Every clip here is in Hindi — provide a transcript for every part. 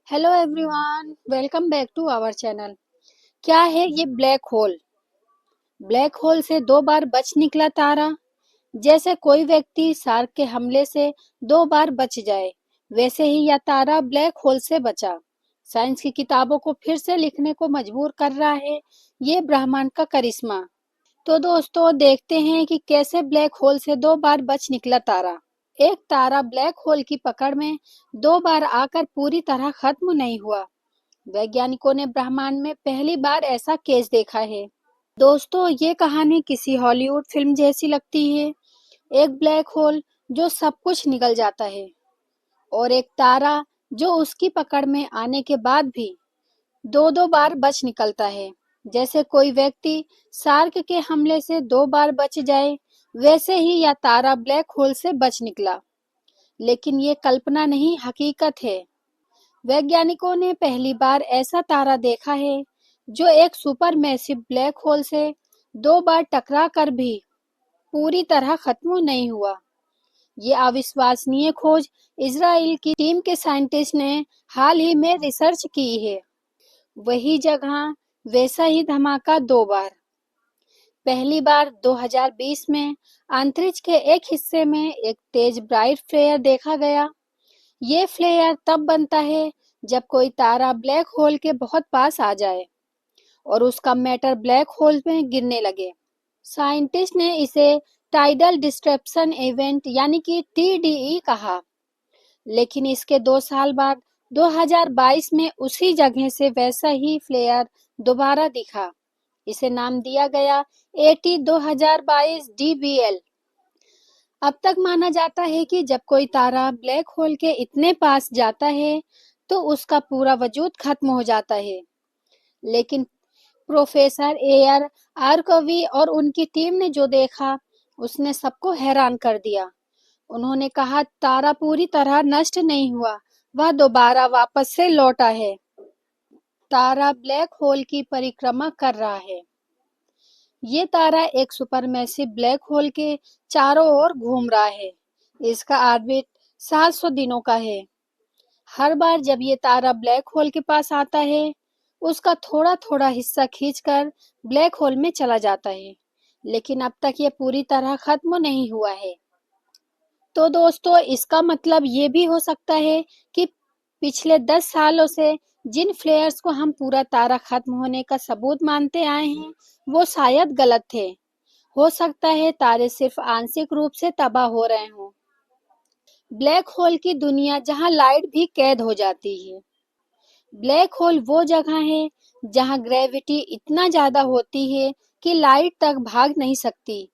Hello everyone, welcome back to our channel. क्या है ये ब्लैक होल? ब्लैक होल से 2 बार बच निकला तारा। जैसे कोई व्यक्ति शार्क के हमले से 2 बार बच जाए, वैसे ही यह तारा ब्लैक होल से बचा। साइंस की किताबों को फिर से लिखने को मजबूर कर रहा है ये ब्रह्मांड का करिश्मा। तो दोस्तों, देखते हैं कि कैसे ब्लैक होल से 2 बार बच निकला तारा। एक तारा ब्लैक होल की पकड़ में 2 बार आकर पूरी तरह खत्म नहीं हुआ। वैज्ञानिकों ने ब्रह्मांड में पहली बार ऐसा केस देखा है। दोस्तों, ये कहानी किसी हॉलीवुड फिल्म जैसी लगती है। एक ब्लैक होल जो सब कुछ निगल जाता है, और एक तारा जो उसकी पकड़ में आने के बाद भी दो दो बार बच निकलता है। जैसे कोई व्यक्ति शार्क के हमले से 2 बार बच जाए, वैसे ही यह तारा ब्लैक होल से बच निकला। लेकिन ये कल्पना नहीं, हकीकत है। वैज्ञानिकों ने पहली बार ऐसा तारा देखा है जो एक सुपरमैसिव ब्लैक होल से 2 बार टकरा कर भी पूरी तरह खत्म नहीं हुआ। ये अविश्वसनीय खोज इजराइल की टीम के साइंटिस्ट ने हाल ही में रिसर्च की है। वही जगह, वैसा ही धमाका 2 बार। पहली बार 2020 में अंतरिक्ष के एक हिस्से में एक तेज ब्राइट फ्लेयर देखा गया। ये फ्लेयर तब बनता है जब कोई तारा ब्लैक होल के बहुत पास आ जाए और उसका मैटर ब्लैक होल में गिरने लगे। साइंटिस्ट ने इसे टाइडल डिस्ट्रप्शन इवेंट यानी कि टीडीई कहा। लेकिन इसके 2 साल बाद 2022 में उसी जगह से वैसा ही फ्लेयर दोबारा दिखा। इसे नाम दिया गया एटी 2022 डीबीएल। अब तक माना जाता है कि जब कोई तारा ब्लैक होल के इतने पास जाता है तो उसका पूरा वजूद खत्म हो जाता है। लेकिन प्रोफेसर एयर आर्कवी और उनकी टीम ने जो देखा, उसने सबको हैरान कर दिया। उन्होंने कहा, तारा पूरी तरह नष्ट नहीं हुआ, वह दोबारा वापस से लौटा है। तारा ब्लैक होल की परिक्रमा कर रहा है। ये तारा एक सुपरमैसिव ब्लैक होल के चारों ओर घूम रहा है। इसका ऑर्बिट 700 दिनों का है। हर बार जब ये तारा ब्लैक होल के पास आता है, उसका थोड़ा थोड़ा हिस्सा खींचकर ब्लैक होल में चला जाता है। लेकिन अब तक ये पूरी तरह खत्म नहीं हुआ है। तो दोस्तों, इसका मतलब ये भी हो सकता है कि पिछले 10 सालों से जिन फ्लेयर्स को हम पूरा तारा खत्म होने का सबूत मानते आए हैं, वो शायद गलत थे। हो सकता है तारे सिर्फ आंशिक रूप से तबाह हो रहे हों। ब्लैक होल की दुनिया जहां लाइट भी कैद हो जाती है। ब्लैक होल वो जगह है जहां ग्रेविटी इतना ज्यादा होती है कि लाइट तक भाग नहीं सकती।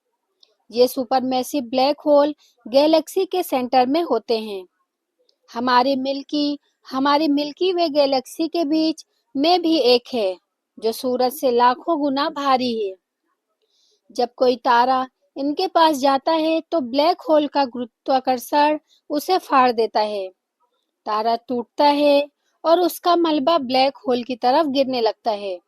ये सुपरमैसिव ब्लैक होल गैलेक्सी के सेंटर में होते हैं। हमारी मिल्की हमारी मिल्की वे गैलेक्सी के बीच में भी एक है, जो सूरज से लाखों गुना भारी है। जब कोई तारा इनके पास जाता है तो ब्लैक होल का गुरुत्वाकर्षण उसे फाड़ देता है। तारा टूटता है और उसका मलबा ब्लैक होल की तरफ गिरने लगता है।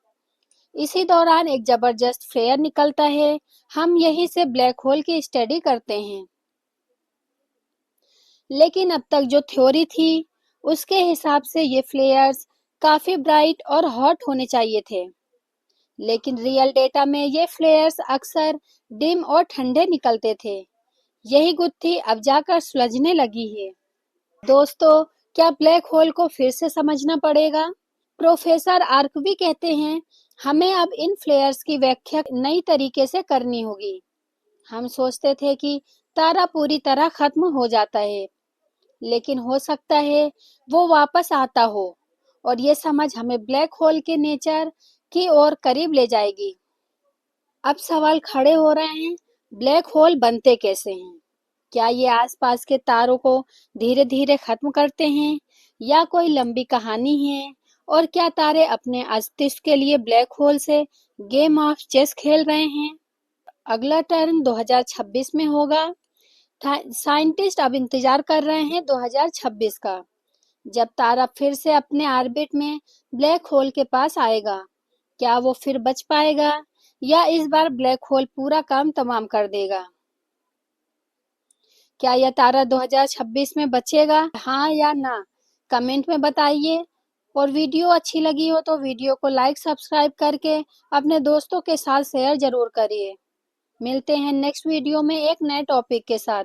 इसी दौरान एक जबरदस्त फ्लेयर निकलता है। हम यहीं से ब्लैक होल की स्टडी करते हैं। लेकिन अब तक जो थ्योरी थी, उसके हिसाब से ये फ्लेयर्स काफी ब्राइट और हॉट होने चाहिए थे। लेकिन रियल डेटा में ये फ्लेयर्स अक्सर डिम और ठंडे निकलते थे। यही गुत्थी अब जाकर सुलझने लगी है। दोस्तों, क्या ब्लैक होल को फिर से समझना पड़ेगा? प्रोफेसर आर्कवी कहते हैं, हमें अब इन फ्लेयर्स की व्याख्या नई तरीके से करनी होगी। हम सोचते थे कि तारा पूरी तरह खत्म हो जाता है, लेकिन हो सकता है वो वापस आता हो, और ये समझ हमें ब्लैक होल के नेचर की ओर करीब ले जाएगी। अब सवाल खड़े हो रहे हैं, ब्लैक होल बनते कैसे हैं? क्या ये आसपास के तारों को धीरे धीरे खत्म करते हैं, या कोई लंबी कहानी है? और क्या तारे अपने अस्तित्व के लिए ब्लैक होल से गेम ऑफ चेस खेल रहे हैं? अगला टर्न 2026 में होगा। साइंटिस्ट अब इंतजार कर रहे हैं 2026 का, जब तारा फिर से अपने ऑर्बिट में ब्लैक होल के पास आएगा। क्या वो फिर बच पाएगा, या इस बार ब्लैक होल पूरा काम तमाम कर देगा? क्या यह तारा 2026 में बचेगा, हाँ या ना? कमेंट में बताइए। और वीडियो अच्छी लगी हो तो वीडियो को लाइक सब्सक्राइब करके अपने दोस्तों के साथ शेयर जरूर करिए। मिलते हैं नेक्स्ट वीडियो में एक नए टॉपिक के साथ।